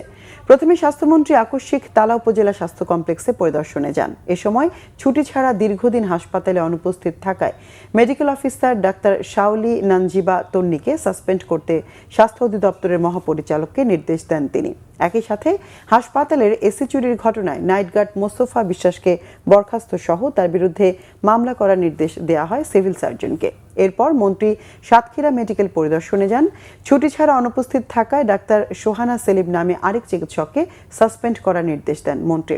প্রথমে স্বাস্থ্যমন্ত্রী আকস্মিক তালা উপজেলা স্বাস্থ্য কমপ্লেক্সে পরিদর্শনে যান। এ সময় ছুটি ছাড়া দীর্ঘদিন হাসপাতালে অনুপস্থিত থাকায় medical officer doctor Shaoli Nanjiba তন্নিকে সাসপেন্ড করতে স্বাস্থ্য অধিদপ্তরের মহাপরিচালককে নির্দেশ দেন তিনি। একই সাথে হাসপাতালের এসি চুরির ঘটনায় নাইট গার্ড মোস্তফা বিশ্বাসকে বরখাস্ত সহ তার বিরুদ্ধে মামলা করার নির্দেশ দেওয়া হয় সিভিল সার্জনকে। এরপর মন্ত্রী সাতক্ষীরা মেডিকেল পরিদর্শনে যান। ছুটি ছাড়া অনুপস্থিত থাকায় ডাক্তার সোহানা সেলিম নামে আরেক চিকিৎসককে সাসপেন্ড করার নির্দেশ দেন মন্ত্রী।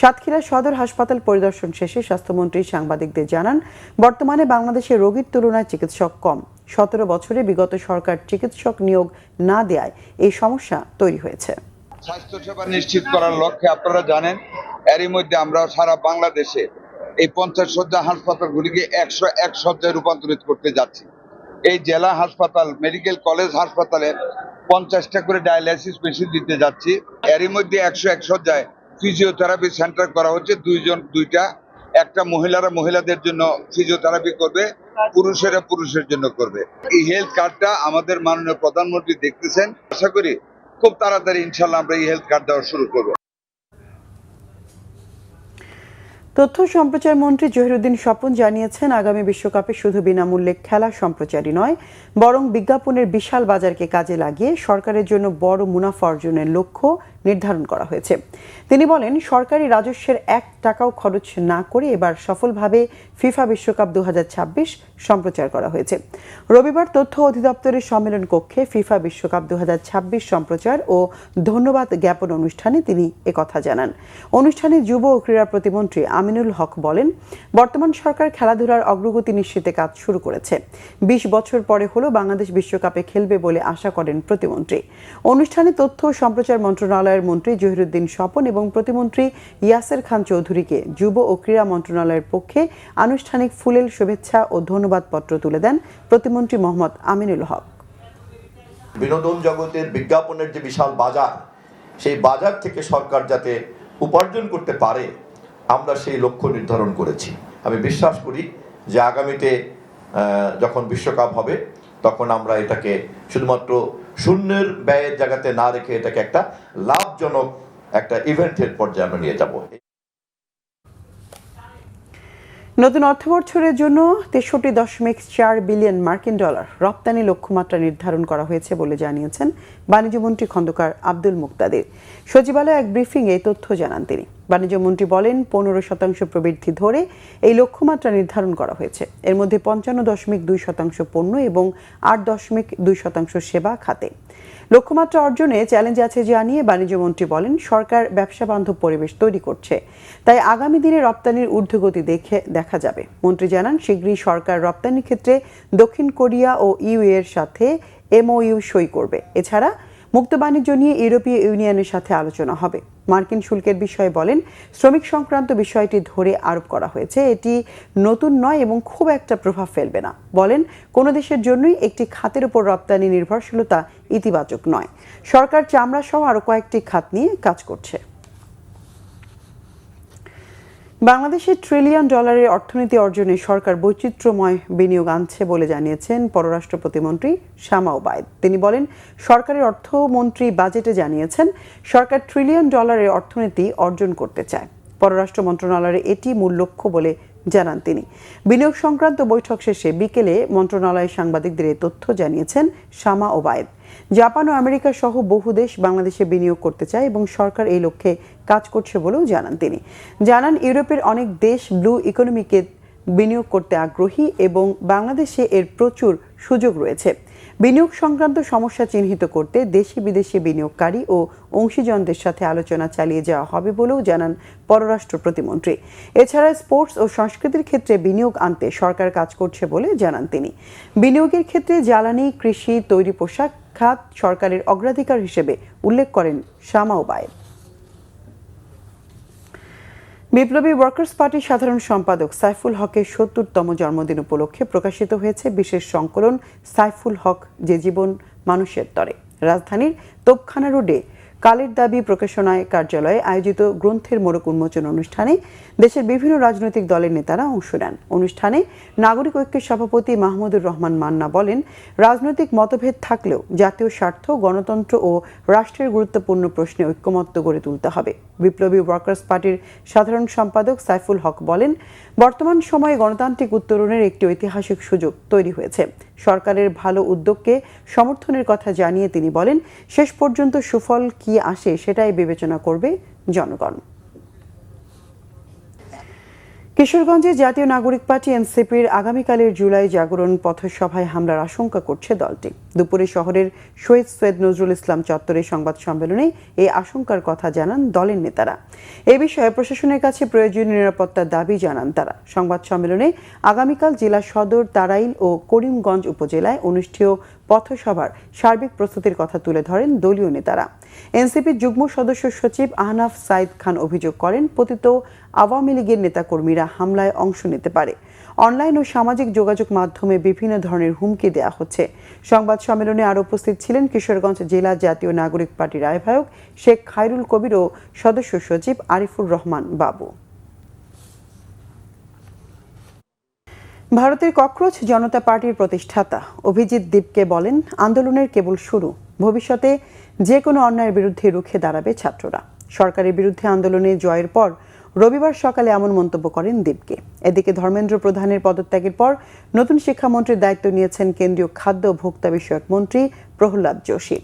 সাতক্ষীরা সদর হাসপাতাল পরিদর্শন শেষে স্বাস্থ্যমন্ত্রী সাংবাদিকদের জানান, বর্তমানে বাংলাদেশে রোগীর তুলনায় চিকিৎসক কম। 17 বছরে বিগত সরকার চিকিৎসক নিয়োগ না দেওয়ায় এই সমস্যা তৈরি হয়েছে। স্বাস্থ্যসেবা নিশ্চিত করার লক্ষ্যে আপনারা জানেন, এরই মধ্যে আমরা সারা বাংলাদেশে এই 50 শয্যা হাসপাতালগুলিকে 101 শয্যায় রূপান্তরিত করতে যাচ্ছি। এই জেলা হাসপাতাল, মেডিকেল কলেজ হাসপাতালে 50টা করে ডায়ালাইসিস মেশিন দিতে যাচ্ছি। এরই মধ্যে 101 শয্যায় ফিজিওথেরাপি সেন্টার করা হচ্ছে, 2টা। একটা মহিলাদের জন্য ফিজিওথেরাপি করবে, পুরুষেরা পুরুষের জন্য করবে। এই হেলথ কার্ডটা আমাদের মাননীয় প্রধানমন্ত্রী দেখতেছেন। আশা করি খুব তাড়াতাড়ি ইনশাল্লাহ আমরা এই হেলথ কার্ড দেওয়া শুরু করব। তথ্য সম্প্রচার মন্ত্রী জহিরুদ্দিন স্বপন জানিয়েছেন, আগামী বিশ্বকাপে শুধু বিনামূল্যে খেলা সম্প্রচারই নয়, বরং বিজ্ঞাপনের বিশাল বাজারকে কাজে লাগিয়ে সরকারের জন্য বড় মুনাফা অর্জনের লক্ষ্য নির্ধারণ করা হয়েছে। তিনি বলেন, সরকারি রাজস্বের 1 টাকাও খরচ না করে এবার সফলভাবে ফিফা বিশ্বকাপ 2026 সম্প্রচার করা হয়েছে। রবিবার তথ্য অধিদপ্তরের সম্মেলন কক্ষে ফিফা বিশ্বকাপ 2026 সম্প্রচার ও ধন্যবাদ জ্ঞাপন অনুষ্ঠানে তিনি একথা জানান। অনুষ্ঠানে যুব ও ক্রীড়া প্রতিমন্ত্রী আমিনুল হক বলেন, বর্তমান সরকার খেলাধুলার অগ্রগতি নিশ্চিতে কাজ শুরু করেছে। 20 বছর পরে হলো বাংলাদেশ বিশ্বকাপে খেলবে বলে আশা করেন প্রতিমন্ত্রী। অনুষ্ঠানে তথ্য ও সম্প্রচার মন্ত্রণালয়ের মন্ত্রী জহিরুদ্দিন স্বপন এবং প্রতিমন্ত্রী ইয়াসের খান চৌধুরীকে যুব ও ক্রীড়া মন্ত্রণালয়ের পক্ষে আনুষ্ঠানিক ফুলেল শুভেচ্ছা ও ধন্যবাদ পত্র তুলে দেন প্রতিমন্ত্রী মোহাম্মদ আমিনুল হক। বিনোদন জগতের বিজ্ঞাপনের যে বিশাল বাজার, সেই বাজার থেকে সরকার যাতে উপার্জন করতে পারে, আমরা সেই লক্ষ্য নির্ধারণ করেছি। আমি বিশ্বাস করি যে আগামীতে যখন বিশ্বকাপ হবে তখন আমরা এটাকে শুধুমাত্র শূন্যের ব্যয়ের জায়গাতে না রেখে এটাকে একটা লাভজনক একটা ইভেন্টের পর্যায়ে আমরা নিয়ে যাব। নতুন অর্থবছরের জন্য ৬৩.৪ বিলিয়ন মার্কিন ডলার রপ্তানি লক্ষ্যমাত্রা নির্ধারণ করা হয়েছে বলে জানিয়েছেন বাণিজ্যমন্ত্রী খন্দকার আব্দুল মুক্তাদির। সচিবালয়ে এক ব্রিফিংয়ে এই তথ্য জানান তিনি। বাণিজ্যমন্ত্রী বলেন, ১৫% প্রবৃদ্ধি ধরে এই লক্ষ্যমাত্রা নির্ধারণ করা হয়েছে। এর মধ্যে ৫৫.২% পণ্য এবং ৮.২% সেবা খাতে। লক্ষ্যমাত্রা অর্জনে চ্যালেঞ্জ আছে জানিয়ে বাণিজ্যমন্ত্রী বলেন, সরকার ব্যবসা বান্ধব পরিবেশ তৈরি করছে, তাই আগামী দিনে রপ্তানির ঊর্ধ্বগতি দেখা যাবে। মন্ত্রী জানান, শীঘ্রই সরকার রপ্তানির ক্ষেত্রে দক্ষিণ কোরিয়া ও ইউ এর সাথে MOU সই করবে। এছাড়া মুক্ত বাণিজ্য নিয়ে ইউরোপীয় ইউনিয়নের সাথে আলোচনা হবে। মার্কিন শুল্কের বিষয়ে বলেন, শ্রমিক সংক্রান্ত বিষয়টি ধরে আরোপ করা হয়েছে, এটি নতুন নয় এবং খুব একটা প্রভাব ফেলবে না। বলেন, কোনো দেশের জন্যই একটি খাতের উপর রপ্তানি নির্ভরশীলতা ইতিবাচক নয়। সরকার চামড়া সহ আরও কয়েকটি খাত নিয়ে কাজ করছে। বাংলাদেশের $1 ট্রিলিয়ন অর্থনীতি অর্জনে সরকার বৈচিত্র্যময় বিনিয়োগ আনছে বলে জানিয়েছেন পররাষ্ট্র প্রতিমন্ত্রী শামা ওবায়দ। তিনি বলেন, সরকারের অর্থমন্ত্রী বাজেটে জানিয়েছেন সরকার $1 ট্রিলিয়ন অর্থনীতি অর্জন করতে চায়। পররাষ্ট্র মন্ত্রণালয়ের এটি মূল লক্ষ্য বলে জানান তিনি। বিনিয়োগ সংক্রান্ত বৈঠক শেষে বিকেলে মন্ত্রণালয়ের সাংবাদিকদের এই তথ্য জানিয়েছেন শামা ওবায়দ। জাপান ও আমেরিকা সহ বহু দেশ বাংলাদেশে বিনিয়োগ করতে চায় এবং সরকার এই লক্ষ্যে কাজ করছে বলেও জানান তিনি। জানান, ইউরোপের অনেক দেশ ব্লু ইকোনমিকে বিনিয়োগ করতে আগ্রহী এবং বাংলাদেশে এর প্রচুর সুযোগ রয়েছে। বিনিয়োগ সংক্রান্ত সমস্যা চিহ্নিত করতে দেশি বিদেশি বিনিয়োগকারী ও অংশীজনদের সাথে আলোচনা চালিয়ে যাওয়া হবে বলেও জানান পররাষ্ট্র প্রতিমন্ত্রী। এছাড়া স্পোর্টস ও সংস্কৃতির ক্ষেত্রে বিনিয়োগ আনতে সরকার কাজ করছে বলে জানান তিনি। বিনিয়োগের ক্ষেত্রে জ্বালানি, কৃষি, তৈরি পোশাক খাত সরকারের অগ্রাধিকার হিসেবে উল্লেখ করেন শামা ওবায়দ। বিপ্লবী ওয়ার্কার্স পার্টির সাধারণ সম্পাদক সাইফুল হকের ৭০তম জন্মদিন উপলক্ষে প্রকাশিত হয়েছে বিশেষ সংকলন সাইফুল হক, যে জীবন মানুষের তরে। রাজধানীর তোপখানা রোডে কালের দাবি প্রকাশনায় কার্যালয়ে আয়োজিত গ্রন্থের মোড়ক উন্মোচন অনুষ্ঠানে দেশের বিভিন্ন রাজনৈতিক দলের নেতারা অংশ নেন। অনুষ্ঠানে নাগরিক ঐক্যের সভাপতি মাহমুদুর রহমান মান্না বলেন, রাজনৈতিক মতভেদ থাকলেও জাতীয় স্বার্থ, গণতন্ত্র ও রাষ্ট্রের গুরুত্বপূর্ণ প্রশ্নে ঐক্যমত্য গড়ে তুলতে হবে। বিপ্লবী ওয়ার্কার্স পার্টির সাধারণ সম্পাদক সাইফুল হক বলেন, বর্তমান সময়ে গণতান্ত্রিক উত্তরণের একটি ঐতিহাসিক সুযোগ তৈরি হয়েছে। সরকারের ভালো উদ্যোগকে সমর্থনের কথা জানিয়ে তিনি বলেন, শেষ পর্যন্ত সুফল কি আসে সেটাই বিবেচনা করবে জনগণ। কিশোরগঞ্জে জাতীয় নাগরিক পার্টি এনসিপির আগামীকালের জুলাই জাগরণ পথসভায় হামলার আশঙ্কা করছে দলটি। দুপুরে শহরের শহীদ সৈয়দ নজরুল ইসলাম চত্বরে সংবাদ সম্মেলনে এই আশঙ্কার কথা জানান দলের নেতারা। এ বিষয়ে প্রশাসনের কাছে প্রয়োজনীয় নিরাপত্তার দাবি জানান তারা। সংবাদ সম্মেলনে আগামীকাল জেলা সদর, তারাইল ও করিমগঞ্জ উপজেলায় অনুষ্ঠেয় পথসভার সার্বিক প্রস্তুতির কথা তুলে ধরেন দলীয় নেতারা। এনসিপির যুগ্ম সদস্য সচিব আহনাফ সাইদ খান অভিযোগ করেন, পতিত আওয়ামী লীগের নেতাকর্মীরা হামলায় অংশ নিতে পারে। অনলাইন ও সামাজিক যোগাযোগ মাধ্যমে বিভিন্ন ধরনের হুমকি দেওয়া হচ্ছে। সংবাদ সম্মেলনে আরও উপস্থিত ছিলেন কিশোরগঞ্জ জেলা জাতীয় নাগরিক পার্টির আহ্বায়ক শেখ খায়রুল কবির ও সদস্য সচিব আরিফুর রহমান বাবু। ভারতের ককরোচ জনতা পার্টির প্রতিষ্ঠাতা অভিজিৎ দীপকে বলেন, আন্দোলনের কেবল শুরু, ভবিষ্যতে যে কোনো অন্যায়ের বিরুদ্ধে রুখে দাঁড়াবে ছাত্ররা। সরকারের বিরুদ্ধে আন্দোলনে জয়ের পর রবিবার সকালে এমন মন্তব্য করেন দীপকে। এদিকে ধর্মেন্দ্র প্রধানের পদত্যাগের পর নতুন শিক্ষামন্ত্রীর দায়িত্ব নিয়েছেন কেন্দ্রীয় খাদ্য ও ভোক্তা বিষয়ক মন্ত্রী প্রহ্লাদ যোশী।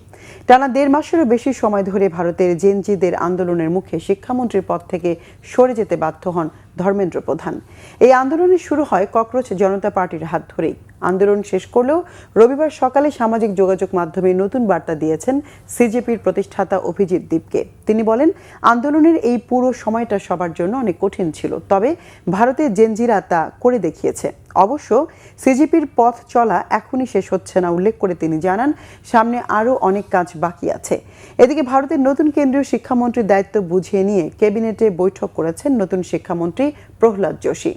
টানা ১.৫ মাসেরও বেশি সময় ধরে ভারতের জেনজিদের আন্দোলনের মুখে শিক্ষামন্ত্রীর পদ থেকে সরে যেতে বাধ্য হন ধর্মেন্দ্র প্রধান। এই আন্দোলনের শুরু হয় ককরোচ জনতা পার্টির হাত ধরেই। আন্দোলন শেষ করলেও রবিবার সকালে সামাজিক যোগাযোগ মাধ্যমে নতুন বার্তা দিয়েছেন সিজেপির প্রতিষ্ঠাতা অভিজিৎ দীপকে। তিনি বলেন, আন্দোলনের এই পুরো সময়টা সবার জন্য অনেক কঠিন ছিল, তবে ভারতের জেনজিরা তা করে দেখিয়েছে। অবশ্য সিজেপির পথ চলা এখনই শেষ হচ্ছে না উল্লেখ করে তিনি জানান, সামনে আরও অনেক কাজ বাকি আছে। এদিকে ভারতের নতুন কেন্দ্রীয় শিক্ষামন্ত্রীর দায়িত্ব বুঝিয়ে নিয়ে ক্যাবিনেটে বৈঠক করেছেন নতুন শিক্ষামন্ত্রী প্রহ্লাদ যোশী।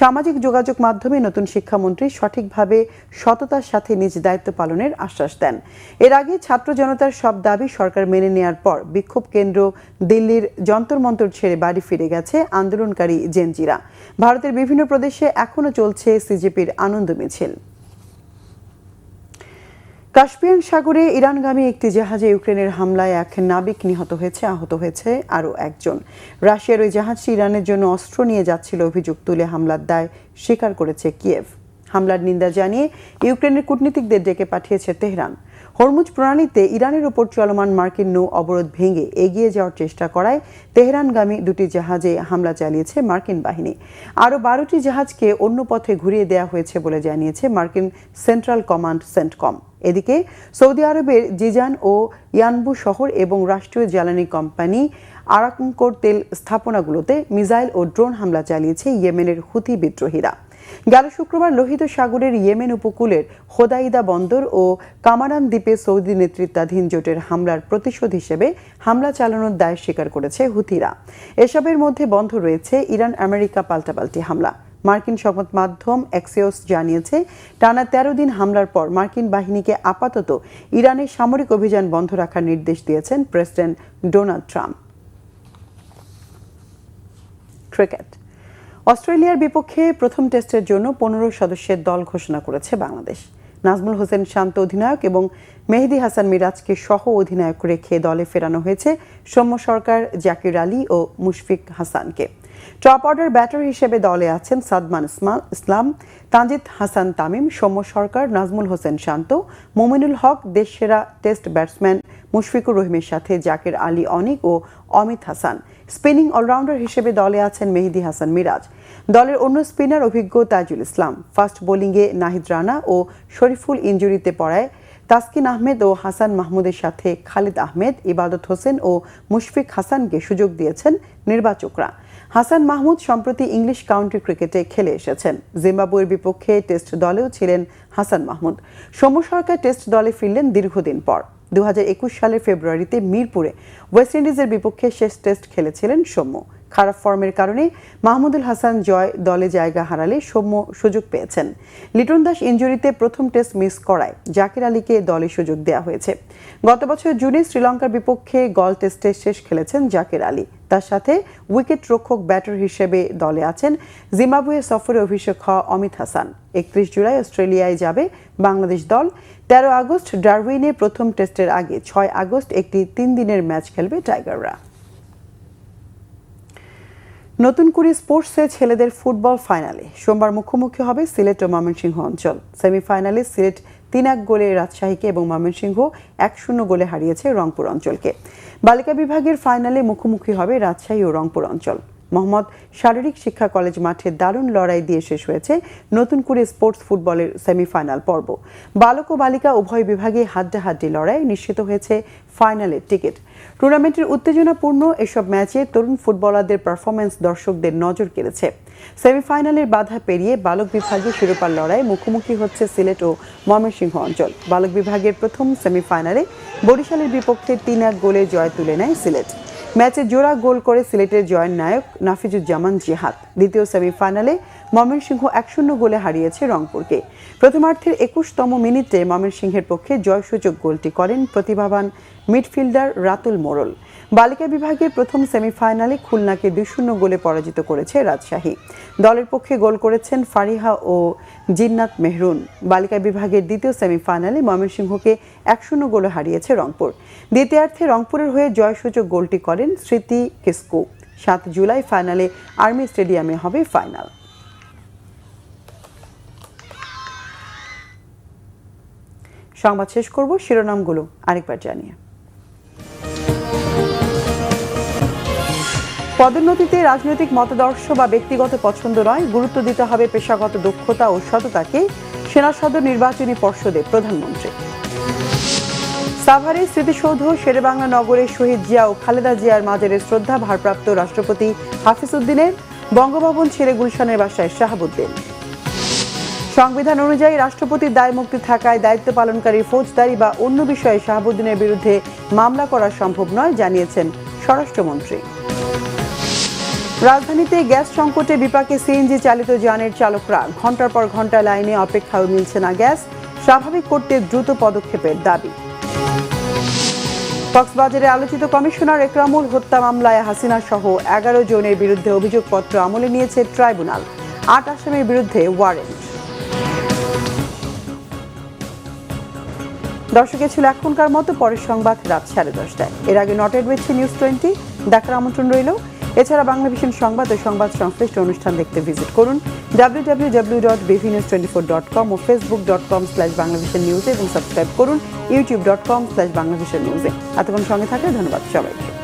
সামাজিক যোগাযোগ মাধ্যমে নতুন শিক্ষামন্ত্রী সঠিকভাবে সততার সাথে নিজ দায়িত্ব পালনের আশ্বাস দেন। এর আগে ছাত্র জনতার সব দাবি সরকার মেনে নেওয়ার পর বিক্ষোভ কেন্দ্র দিল্লির যন্তর মন্তর ছেড়ে বাড়ি ফিরে গেছে আন্দোলনকারী জেনজিরা। ভারতের বিভিন্ন প্রদেশে এখনও চলছে সিজেপির আনন্দ মিছিল। কাস্পিয়ান সাগরে ইরানগামী একটি জাহাজে ইউক্রেনের হামলায় এক নাবিক নিহত হয়েছে, আহত হয়েছে আরও একজন। রাশিয়ার ওই জাহাজটি ইরানের জন্য অস্ত্র নিয়ে যাচ্ছিল অভিযোগ তুলে হামলার দায় স্বীকার করেছে কিয়েভ। হামলার নিন্দা জানিয়ে ইউক্রেনের কূটনীতিকদের ডেকে পাঠিয়েছে তেহরান। হরমুজ প্রণালীতে ইরানের ওপর চলমান মার্কিন নৌ অবরোধ ভেঙে এগিয়ে যাওয়ার চেষ্টা করায় তেহরানগামী দুটি জাহাজে হামলা চালিয়েছে মার্কিন বাহিনী। আরও 12টি জাহাজকে অন্য পথে ঘুরিয়ে দেওয়া হয়েছে বলে জানিয়েছে মার্কিন সেন্ট্রাল কমান্ড সেন্টকম। এদিকে সৌদি আরবের জিজান ও ইয়ানবু শহর এবং রাষ্ট্রীয় জ্বালানি কোম্পানি আরামকোর তেল স্থাপনাগুলোতে মিসাইল ও ড্রোন হামলা চালিয়েছে ইয়েমেনের হুথি বিদ্রোহীরা। গেল শুক্রবার লোহিত সাগরের ইয়েমেন উপকূলের হোদাইদা বন্দর ও কামারান দ্বীপে সৌদি নেতৃত্বাধীন জোটের হামলার প্রতিশোধ হিসেবে হামলা চালানোর দায় স্বীকার করেছে হুথিরা। এসবের মধ্যে বন্ধ রয়েছে ইরান আমেরিকা পাল্টাপাল্টি হামলা। মার্কিন সংবাদ মাধ্যম এক্সিওস জানিয়েছে, টানা 13 দিন হামলার পর মার্কিন বাহিনীকে আপাতত ইরানের সামরিক অভিযান বন্ধ রাখার নির্দেশ দিয়েছেন প্রেসিডেন্ট ডোনাল্ড ট্রাম্প। ক্রিকেট। অস্ট্রেলিয়ার বিপক্ষে প্রথম টেস্টের জন্য 15 সদস্যের দল ঘোষণা করেছে বাংলাদেশ। নাজমুল হোসেন শান্ত অধিনায়ক এবং মেহেদী হাসান মিরাজকে সহ অধিনায়ক রেখে দলে ফেরানো হয়েছে সৌম্য সরকার, জাকির আলী ও মুশফিক হাসানকে। টপ অর্ডার ব্যাটার হিসেবে দলে আছেন সাদমান ইসলাম, তানজিদ হাসান তামিম, সৌম্য সরকার, নাজমুল হোসেন শান্ত, মোমিনুল হক, দেশসেরা টেস্ট ব্যাটসম্যান মুশফিকুর রহিমের সাথে জাকির আলী অনিক ও অমিত হাসান। স্পিনিং অলরাউন্ডার হিসেবে দলে আছেন মেহেদী হাসান মিরাজ। দলের অন্য স্পিনার অভিজ্ঞ তাজুল ইসলাম। ফাস্ট বোলিংয়ে নাহিদ রানা ও শরীফুল ইনজুরিতে পড়ায় তাসকিন আহমেদ ও হাসান মাহমুদের সাথে খালিদ আহমেদ, ইবাদত হোসেন ও মুশফিক হাসানকে সুযোগ দিয়েছেন নির্বাচকরা। হাসান মাহমুদ সম্প্রতি ইংলিশ কাউন্টি ক্রিকেটে খেলে এসেছেন। জিম্বাবুয়ের বিপক্ষে টেস্ট দলেও ছিলেন হাসান মাহমুদ। সৌম্য সরকার টেস্ট দলে ফিরলেন দীর্ঘদিন পর। 2021 সালের ফেব্রুয়ারিতে মিরপুরে ওয়েস্ট ইন্ডিজের বিপক্ষে শেষ টেস্ট খেলেছিলেন সৌম্য। খারাপ ফর্মের কারণে মাহমুদুল হাসান জয় দলে জায়গা হারালে সৌম্য সুযোগ পেয়েছেন। লিটন দাস ইনজুরিতে প্রথম টেস্ট মিস করায় জাকির আলীকে দলে সুযোগ দেওয়া হয়েছে। গত বছর জুনে শ্রীলঙ্কার বিপক্ষে গল টেস্টে শেষ খেলেছেন জাকির আলী। তার সাথে উইকেট রক্ষক ব্যাটার হিসেবে দলে আছেন জিম্বাবুয়ে সফরে অভিষেক হওয়া অমিত হাসান। 31 জুলাই অস্ট্রেলিয়ায় যাবে বাংলাদেশ দল। 13 আগস্ট ডারউইনে প্রথম টেস্টের আগে 6 আগস্ট একটি 3 দিনের ম্যাচ খেলবে টাইগাররা। নতুন কুড়ি স্পোর্টসে ছেলেদের ফুটবল ফাইনালে সোমবার মুখোমুখি হবে সিলেট ও ময়মনসিংহ অঞ্চল। সেমিফাইনালে সিলেট 3-1 গোলে রাজশাহীকে এবং ময়মনসিংহ 1-0 গোলে হারিয়েছে রংপুর অঞ্চলকে। বালিকা বিভাগের ফাইনালে মুখোমুখি হবে রাজশাহী ও রংপুর অঞ্চল। মোহাম্মদ শারীরিক শিক্ষা কলেজ মাঠে দারুণ লড়াই দিয়ে শেষ হয়েছে নতুন করে স্পোর্টস ফুটবলের সেমিফাইনাল পর্ব। বালক ও বালিকা উভয় বিভাগে হাড্ডাহাড্ডি লড়াই নিশ্চিত হয়েছে ফাইনালের টিকিট। টুর্নামেন্টের উত্তেজনাপূর্ণ এসব ম্যাচে তরুণ ফুটবলারদের পারফরম্যান্স দর্শকদের নজর কেড়েছে। সেমিফাইনালের বাধা পেরিয়ে বালক বিভাগে শিরোপার লড়াই মুখোমুখি হচ্ছে সিলেট ও ময়মনসিংহ অঞ্চল। বালক বিভাগের প্রথম সেমিফাইনালে বরিশালের বিপক্ষে 3-1 গোলে জয় তুলে নেয় সিলেট। ম্যাচে জোড়া গোল করে সিলেটের জয়ের নায়ক নাফিজুজ্জামান জিহাদ। দ্বিতীয় সেমিফাইনালে ময়মনসিংহ 1-0 গোলে হারিয়েছে রংপুরকে। প্রথমার্ধের 21তম মিনিটে ময়মনসিংহের পক্ষে জয়সূচক গোলটি করেন প্রতিভাবান মিডফিল্ডার রাতুল মোড়ল। বালিকা বিভাগের প্রথম সেমিফাইনালে খুলনাকে 2-0 গোলে পরাজিত করেছে রাজশাহী। দলের পক্ষে গোল করেছেন ফারিহা ও জিন্নাত মেহরুন। বালিকা বিভাগের দ্বিতীয় সেমিফাইনালে ময়মনসিংহকে 1-0 গোলে হারিয়েছে রংপুর। দ্বিতীয়ার্ধে রংপুরের হয়ে জয়সূচক গোলটি করেন স্মৃতি কিসকু। 7 জুলাই ফাইনালে আর্মি স্টেডিয়ামে হবে ফাইনাল। সংবাদ শেষ করব শিরোনামগুলো আরেকবার জানিয়ে। পদোন্নতিতে রাজনৈতিক মতাদর্শ বা ব্যক্তিগত পছন্দ নয়, গুরুত্ব দিতে হবে পেশাগত দক্ষতা ও সততাকে, সেনা সদর নির্বাচনী পর্ষদে প্রধানমন্ত্রী। সাভারে স্মৃতিসৌধ শেরেবাংলা নগরে শহীদ জিয়া ও খালেদা জিয়ার মাজারে শ্রদ্ধা ভারপ্রাপ্ত রাষ্ট্রপতি হাফিজ উদ্দিনের। বঙ্গভবন ছেড়ে গুলশানের বাসায় শাহাবুদ্দিন। সংবিধান অনুযায়ী রাষ্ট্রপতির দায় মুক্তি থাকায় দায়িত্ব পালনকারী ফৌজদারি বা অন্য বিষয়ে শাহাবুদ্দিনের বিরুদ্ধে মামলা করা সম্ভব নয়, জানিয়েছেন স্বরাষ্ট্রমন্ত্রী। রাজধানীতে গ্যাস সংকটে বিপাকে সিএনজি চালিত যানের চালকরা ঘন্টার পর ঘন্টা লাইনে অপেক্ষায় মিলছে না গ্যাস, স্বাভাবিক করতে দ্রুত পদক্ষেপের দাবি। কক্সবাজারে আলোচিত কমিশনার একরামুল হত্যা মামলায় হাসিনা সহ 11 জনের বিরুদ্ধে অভিযোগপত্র আমলে নিয়েছে ট্রাইব্যুনাল। 8 আসামির বিরুদ্ধে ওয়ারেন্ট। দর্শকে ছিল এখনকার মতো, পরের সংবাদ রাত 10:30টায়। এর আগে নটেড রয়েছে নিউজ 20 দেখার আমন্ত্রণ রইল। এছাড়া বাংলাভিশন সংবাদ ও সংবাদ সংশ্লিষ্ট অনুষ্ঠান দেখতে ভিজিট করুন www.bvnews24.com ও facebook.com/banglavishnnews এবং সাবস্ক্রাইব করুন youtube.com/banglavishnnews। এতক্ষণ সঙ্গে থাকলে ধন্যবাদ সবাইকে।